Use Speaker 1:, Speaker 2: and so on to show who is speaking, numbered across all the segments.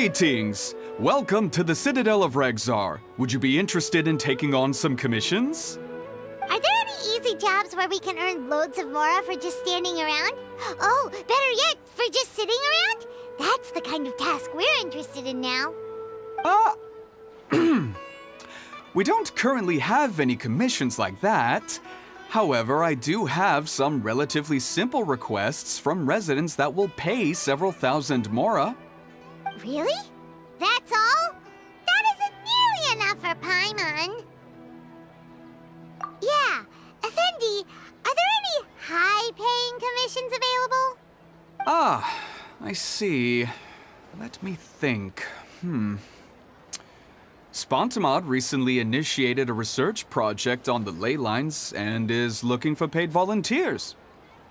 Speaker 1: Greetings! Welcome to the Citadel of Regzar. Would you be interested in taking on some commissions?
Speaker 2: Are there any easy jobs where we can earn loads of mora for just standing around? Oh, better yet, for just sitting around? That's the kind of task we're interested in now.
Speaker 1: We don't currently have any commissions like that. However, I do have some relatively simple requests from residents that will pay several thousand mora.
Speaker 2: Really? That's all? That isn't nearly enough for Paimon. Yeah, Effendi, are there any high-paying commissions available?
Speaker 1: Ah, I see. Let me think. Spontamod recently initiated a research project on the ley lines and is looking for paid volunteers.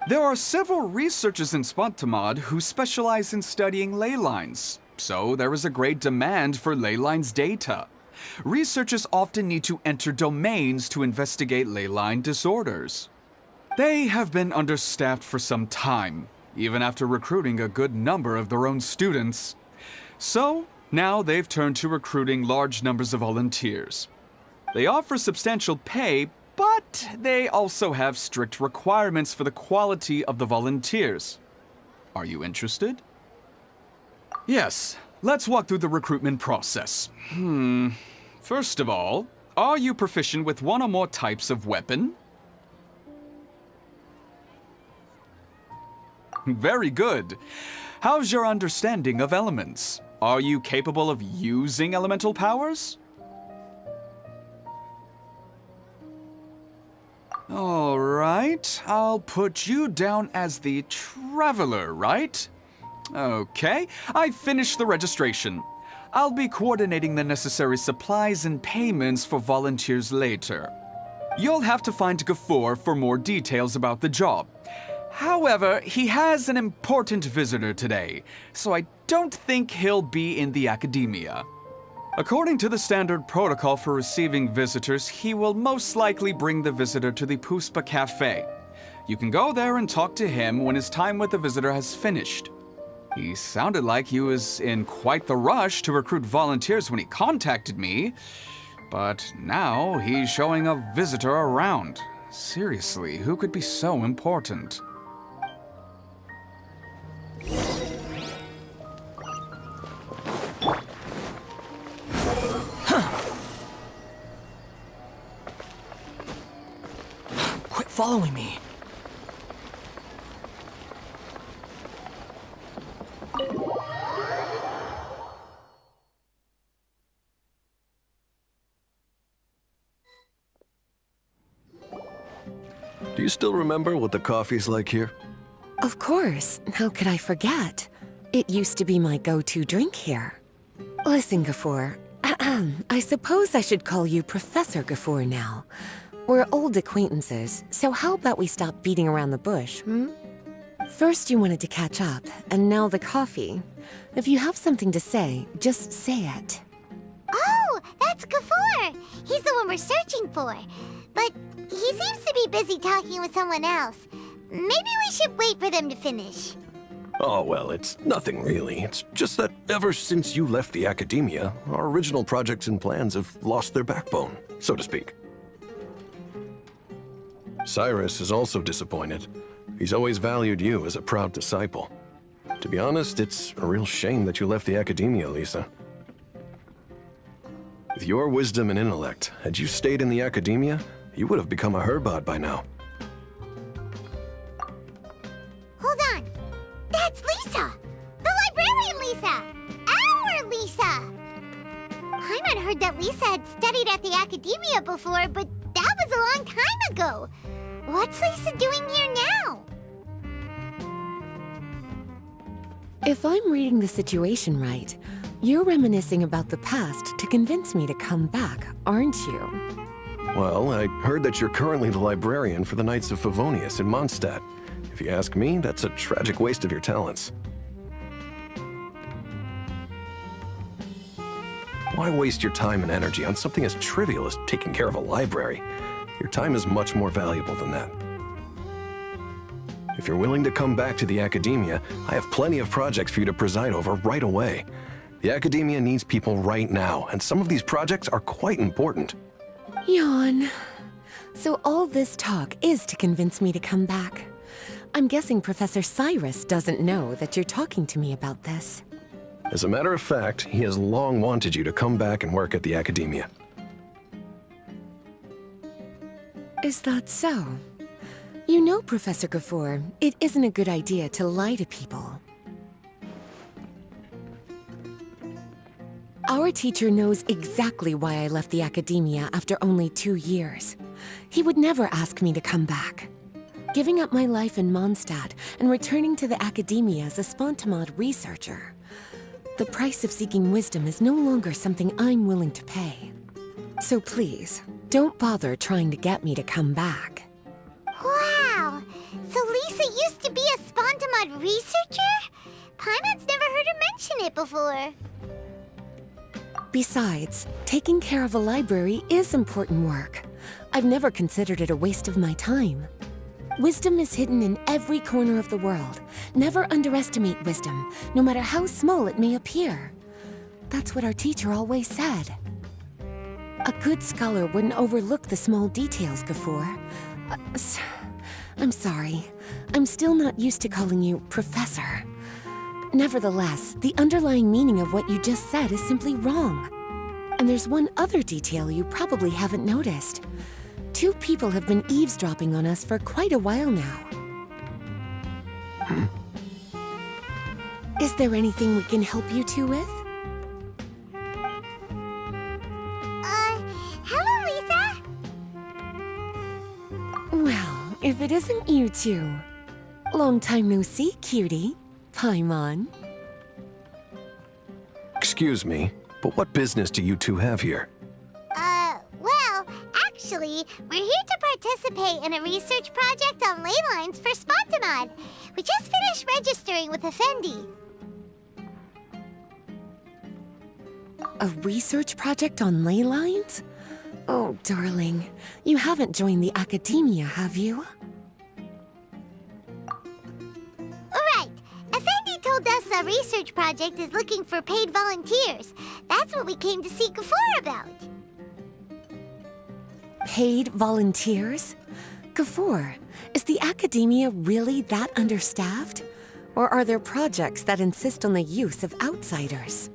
Speaker 1: There are several researchers in Spontamod who specialize in studying ley lines, so there is a great demand for ley lines data. Researchers often need to enter domains to investigate ley line disorders. They have been understaffed for some time, even after recruiting a good number of their own students. So, now they've turned to recruiting large numbers of volunteers. They offer substantial pay, but they also have strict requirements for the quality of the volunteers. Are you interested? Yes, let's walk through the recruitment process. First of all, are you proficient with one or more types of weapon? Very good. How's your understanding of elements? Are you capable of using elemental powers? All right, I'll put you down as the Traveler, right? Okay, I've finished the registration. I'll be coordinating the necessary supplies and payments for volunteers later. You'll have to find Gafoor for more details about the job. However, he has an important visitor today, so I don't think he'll be in the academia. According to the standard protocol for receiving visitors, he will most likely bring the visitor to the Puspa Cafe. You can go there and talk to him when his time with the visitor has finished. He sounded like he was in quite the rush to recruit volunteers when he contacted me, but now he's showing a visitor around. Seriously, who could be so important?
Speaker 3: Quit following me.
Speaker 4: Do you still remember what the coffee's like here?
Speaker 5: Of course. How could I forget? It used to be my go-to drink here. Listen, Gafoor. I suppose I should call you Professor Gafoor now. We're old acquaintances, so how about we stop beating around the bush, First you wanted to catch up, and now the coffee. If you have something to say, just say it.
Speaker 2: Oh, that's Gafoor! He's the one we're searching for. But he seems to be busy talking with someone else. Maybe we should wait for them to finish.
Speaker 4: Oh, well, it's nothing really. It's just that ever since you left the academia, our original projects and plans have lost their backbone, so to speak. Cyrus is also disappointed. He's always valued you as a proud disciple. To be honest, it's a real shame that you left the academia, Lisa. With your wisdom and intellect, had you stayed in the academia, you would have become a Herbad by now.
Speaker 2: Hold on. That's Lisa! The Librarian Lisa! Our Lisa! Paimon heard that Lisa had studied at the academia before, but that was a long time ago. What's Lisa doing here now?
Speaker 5: If I'm reading the situation right, you're reminiscing about the past to convince me to come back, aren't you?
Speaker 4: Well, I heard that you're currently the librarian for the Knights of Favonius in Mondstadt. If you ask me, that's a tragic waste of your talents. Why waste your time and energy on something as trivial as taking care of a library? Your time is much more valuable than that. If you're willing to come back to the academia, I have plenty of projects for you to preside over right away. The Academia needs people right now, and some of these projects are quite important.
Speaker 5: Yawn. So all this talk is to convince me to come back. I'm guessing Professor Cyrus doesn't know that you're talking to me about this.
Speaker 4: As a matter of fact, he has long wanted you to come back and work at the Academia.
Speaker 5: Is that so? You know, Professor Gafoor, it isn't a good idea to lie to people. Our teacher knows exactly why I left the Academia after only 2 years. He would never ask me to come back. Giving up my life in Mondstadt and returning to the Academia as a Spontamod researcher. The price of seeking wisdom is no longer something I'm willing to pay. So please, don't bother trying to get me to come back.
Speaker 2: Wow! So Lisa used to be a Spontamod researcher? Paimon's never heard her mention it before.
Speaker 5: Besides, taking care of a library is important work. I've never considered it a waste of my time. Wisdom is hidden in every corner of the world. Never underestimate wisdom, no matter how small it may appear. That's what our teacher always said. A good scholar wouldn't overlook the small details, Gafoor. I'm sorry. I'm still not used to calling you Professor. Nevertheless, the underlying meaning of what you just said is simply wrong. And there's one other detail you probably haven't noticed. 2 people have been eavesdropping on us for quite a while now. Is there anything we can help you two with?
Speaker 2: Hello, Lisa?
Speaker 5: Well, if it isn't you two. Long time no see, cutie. Paimon.
Speaker 4: Excuse me, but what business do you two have here?
Speaker 2: Well, actually, we're here to participate in a research project on ley lines for Spontamod. We just finished registering with Effendi.
Speaker 5: A research project on ley lines? Oh, darling. You haven't joined the Academia, have you?
Speaker 2: Right. Effendi told us a research project is looking for paid volunteers. That's what we came to see Gafoor about.
Speaker 5: Paid volunteers? Gafoor, is the Academia really that understaffed? Or are there projects that insist on the use of outsiders?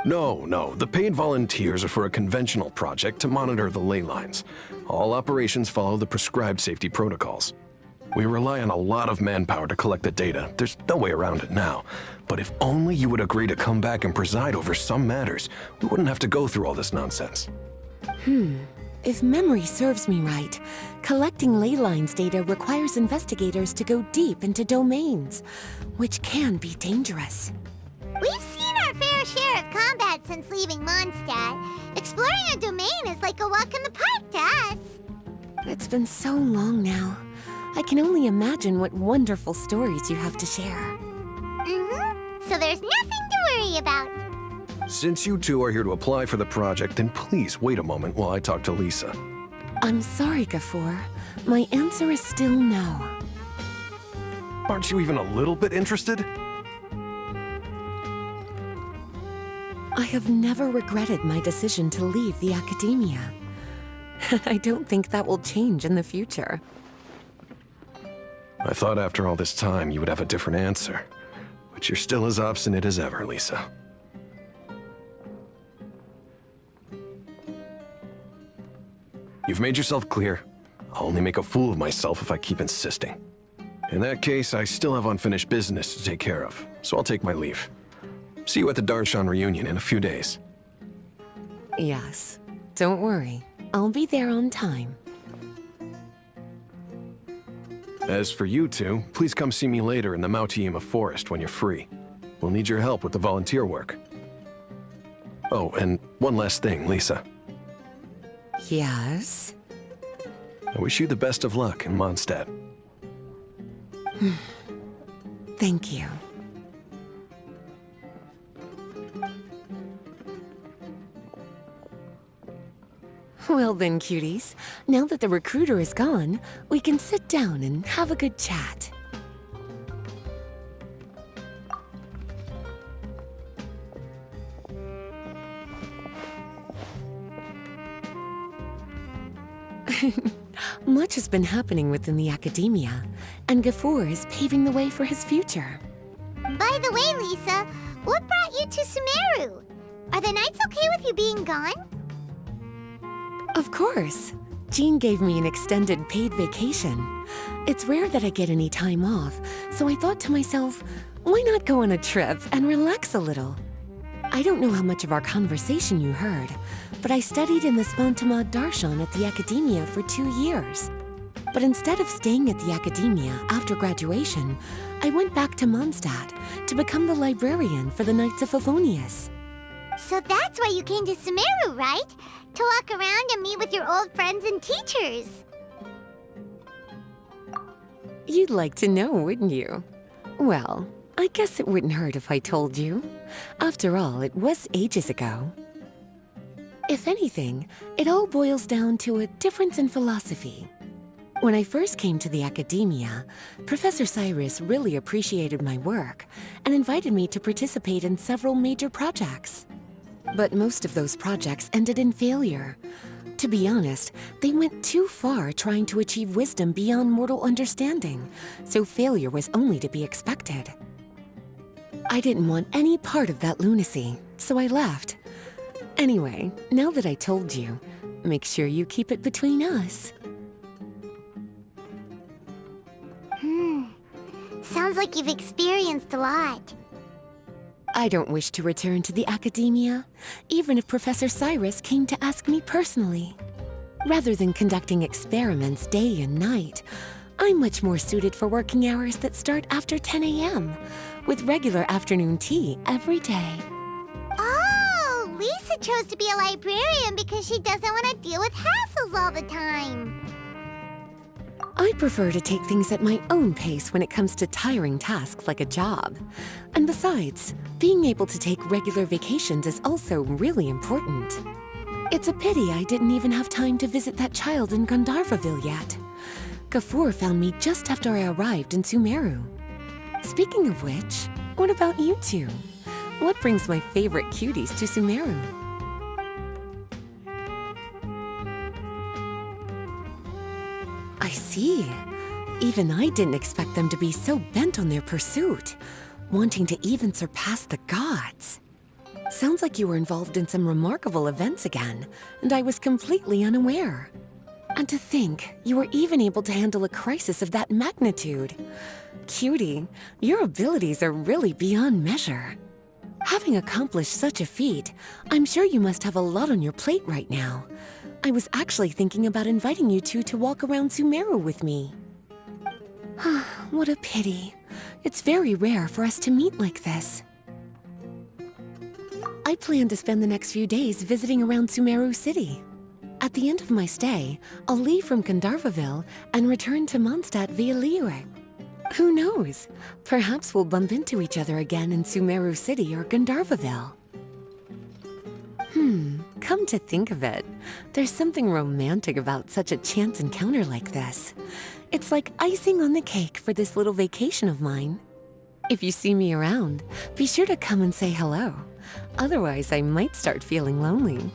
Speaker 4: No, the paid volunteers are for a conventional project to monitor the ley lines. All operations follow the prescribed safety protocols. We rely on a lot of manpower to collect the data. There's no way around it now. But if only you would agree to come back and preside over some matters, we wouldn't have to go through all this nonsense.
Speaker 5: If memory serves me right, collecting ley lines data requires investigators to go deep into domains, which can be dangerous.
Speaker 2: We've seen our fair share of combat since leaving Mondstadt. Exploring a domain is like a walk in the park to us.
Speaker 5: It's been so long now. I can only imagine what wonderful stories you have to share.
Speaker 2: So there's nothing to worry about.
Speaker 4: Since you two are here to apply for the project, then please wait a moment while I talk to Lisa.
Speaker 5: I'm sorry, Gafoor. My answer is still no.
Speaker 4: Aren't you even a little bit interested?
Speaker 5: I have never regretted my decision to leave the Academia. And I don't think that will change in the future.
Speaker 4: I thought after all this time you would have a different answer. But you're still as obstinate as ever, Lisa. You've made yourself clear. I'll only make a fool of myself if I keep insisting. In that case, I still have unfinished business to take care of, so I'll take my leave. See you at the Darshan reunion in a few days.
Speaker 5: Yes. Don't worry. I'll be there on time.
Speaker 4: As for you two, please come see me later in the Mautiima forest when you're free. We'll need your help with the volunteer work. Oh, and one last thing, Lisa.
Speaker 5: Yes?
Speaker 4: I wish you the best of luck in Mondstadt.
Speaker 5: Thank you. Well then, cuties. Now that the recruiter is gone, we can sit down and have a good chat. Much has been happening within the academia, and Gafoor is paving the way for his future.
Speaker 2: By the way, Lisa, what brought you to Sumeru? Are the Knights okay with you being gone?
Speaker 5: Of course. Jean gave me an extended paid vacation. It's rare that I get any time off, so I thought to myself, why not go on a trip and relax a little? I don't know how much of our conversation you heard, but I studied in the Spantamad Darshan at the Academia for 2 years. But instead of staying at the Academia after graduation, I went back to Mondstadt to become the librarian for the Knights of Favonius.
Speaker 2: So that's why you came to Sumeru, right? To walk around and meet with your old friends and teachers.
Speaker 5: You'd like to know, wouldn't you? Well, I guess it wouldn't hurt if I told you. After all, it was ages ago. If anything, it all boils down to a difference in philosophy. When I first came to the Academia, Professor Cyrus really appreciated my work and invited me to participate in several major projects. But most of those projects ended in failure. To be honest, they went too far trying to achieve wisdom beyond mortal understanding, so failure was only to be expected. I didn't want any part of that lunacy, so I left. Anyway, now that I told you, make sure you keep it between us.
Speaker 2: Sounds like you've experienced a lot.
Speaker 5: I don't wish to return to the Academia, even if Professor Cyrus came to ask me personally. Rather than conducting experiments day and night, I'm much more suited for working hours that start after 10 a.m., with regular afternoon tea every day.
Speaker 2: Oh, Lisa chose to be a librarian because she doesn't want to deal with hassles all the time.
Speaker 5: I prefer to take things at my own pace when it comes to tiring tasks like a job. And besides, being able to take regular vacations is also really important. It's a pity I didn't even have time to visit that child in Gandharvaville yet. Gafoor found me just after I arrived in Sumeru. Speaking of which, what about you two? What brings my favorite cuties to Sumeru? I see. Even I didn't expect them to be so bent on their pursuit, wanting to even surpass the gods. Sounds like you were involved in some remarkable events again, and I was completely unaware. And to think, you were even able to handle a crisis of that magnitude. Cutie, your abilities are really beyond measure. Having accomplished such a feat, I'm sure you must have a lot on your plate right now. I was actually thinking about inviting you two to walk around Sumeru with me. What a pity. It's very rare for us to meet like this. I plan to spend the next few days visiting around Sumeru City. At the end of my stay, I'll leave from Gandharvaville and return to Mondstadt via Liyue. Who knows? Perhaps we'll bump into each other again in Sumeru City or Gandharvaville. Come to think of it, there's something romantic about such a chance encounter like this. It's like icing on the cake for this little vacation of mine. If you see me around, be sure to come and say hello. Otherwise, I might start feeling lonely.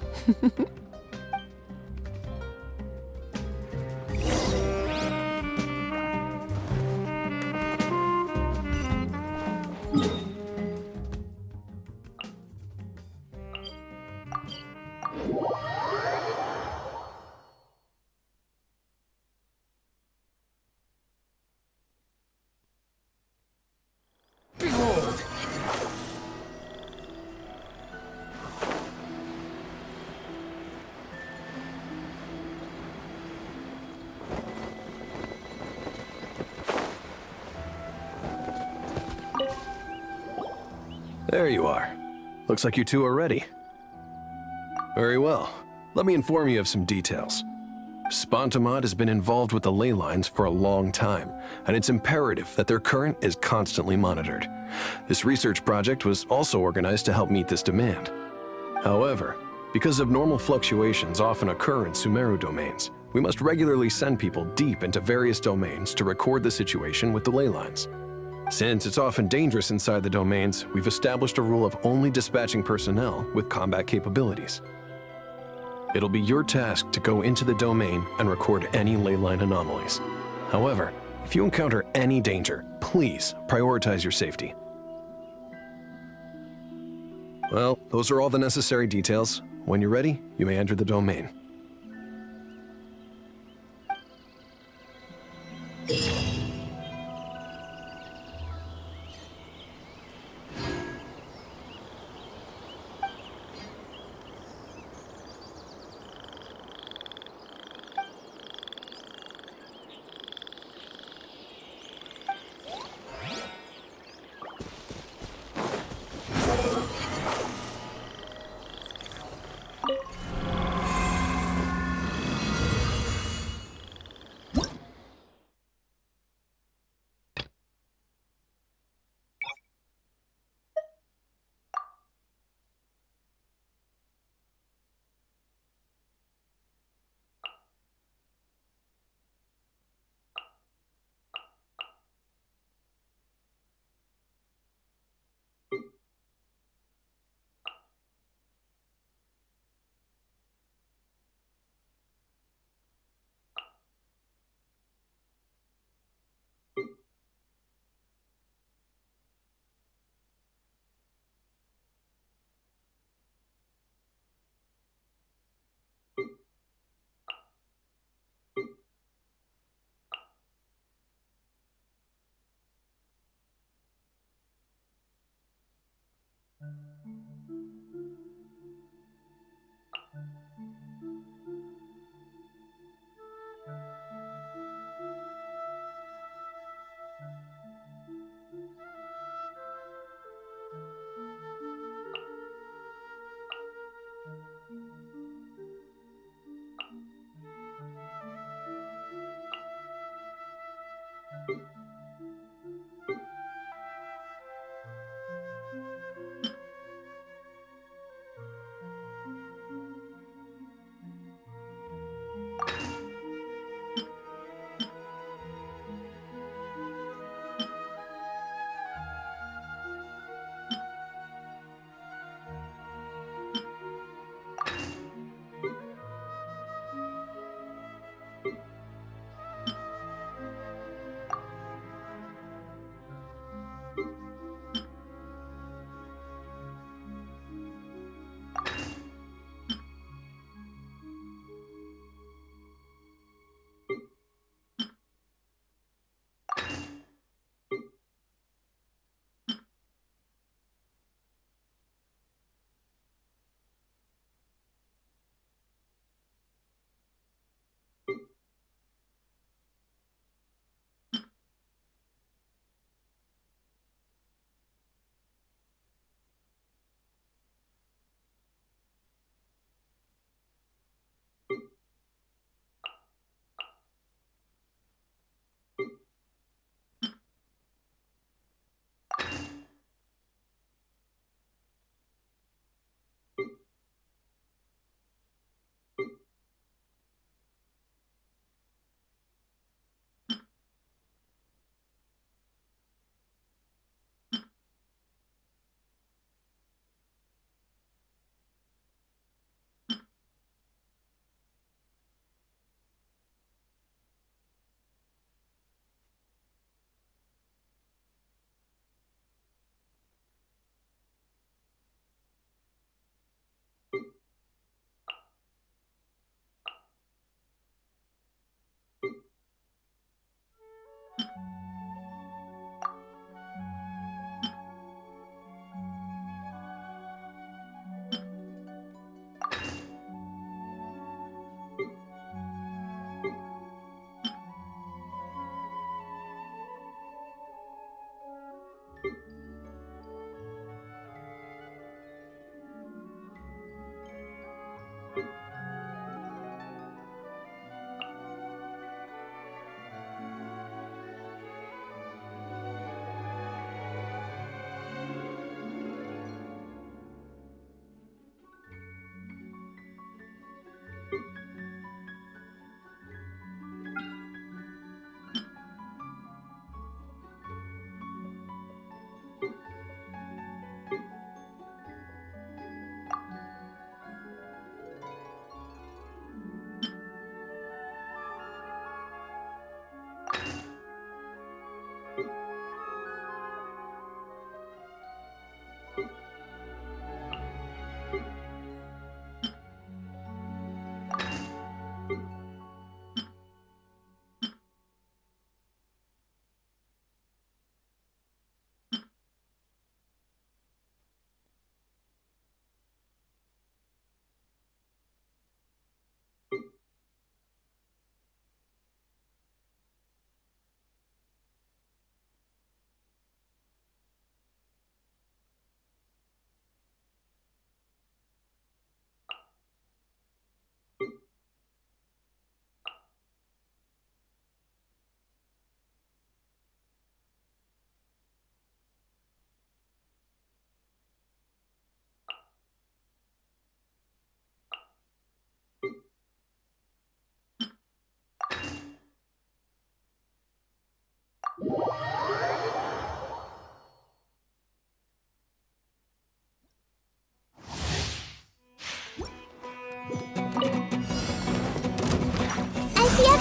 Speaker 4: There you are. Looks like you two are ready. Very well. Let me inform you of some details. Spantamad has been involved with the ley lines for a long time, and it's imperative that their current is constantly monitored. This research project was also organized to help meet this demand. However, because abnormal fluctuations often occur in Sumeru domains, we must regularly send people deep into various domains to record the situation with the ley lines. Since it's often dangerous inside the domains, we've established a rule of only dispatching personnel with combat capabilities. It'll be your task to go into the domain and record any leyline anomalies. However, if you encounter any danger, please prioritize your safety. Well, those are all the necessary details. When you're ready, you may enter the domain.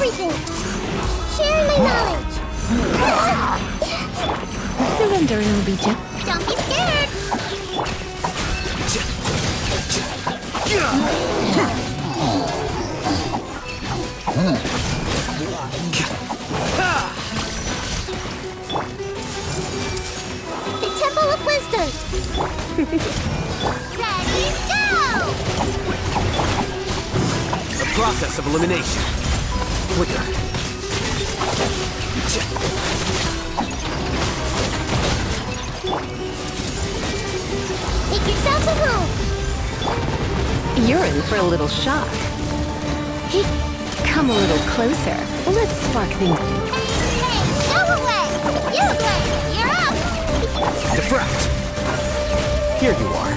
Speaker 2: everything. Share my knowledge.
Speaker 5: Surrender and I'll be gentle.
Speaker 2: Don't be scared. The Temple of Wisdom. Ready, go!
Speaker 3: The process of elimination. Flicker.
Speaker 2: Make yourselves at home.
Speaker 5: You're in for a little shock. Hey, come a little closer. Let's spark things.
Speaker 2: Hey, go away! You play! You're up!
Speaker 3: Defract. Here you are.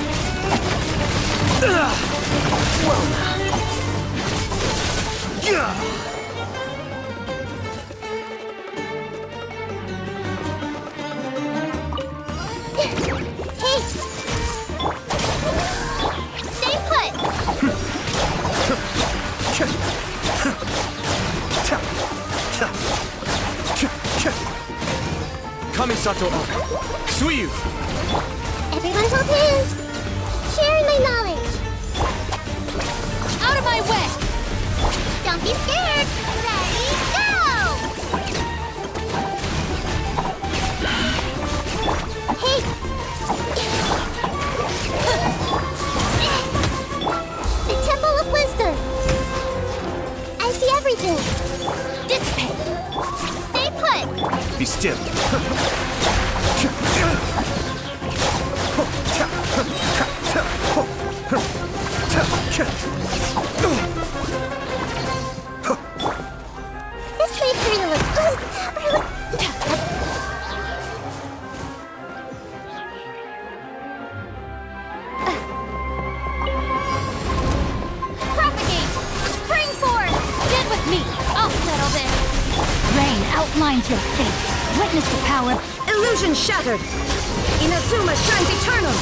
Speaker 3: Well now.
Speaker 2: Hey! Stay put!
Speaker 3: Coming, Sato. Suiyu.
Speaker 2: Everyone hold hands! Sharing my knowledge! Out of my way! Don't be scared! Ready, go! Hey! The Temple of Wisdom! I see everything! Dissipate! Stay put!
Speaker 3: Be still.
Speaker 2: This makes me look good! Propagate! Spring forth! Get with me! I'll settle this!
Speaker 6: Rain outlines your fate. Witness the power.
Speaker 5: Illusion shattered! Inazuma shines eternal!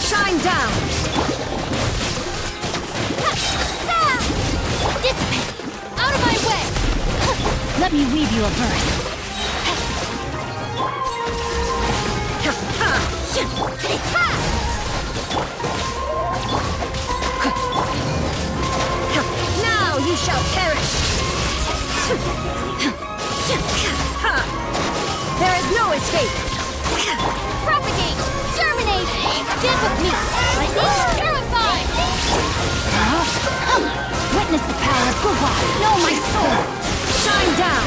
Speaker 5: Shine down!
Speaker 6: Dissipate. Out of my way. Let me weave you a verse.
Speaker 5: Now you shall perish! There is no escape!
Speaker 2: Propagate! Germinate! Get with me! Lightning! Purify!
Speaker 6: Witness the power of Guwa. Know my soul.
Speaker 5: Shine down!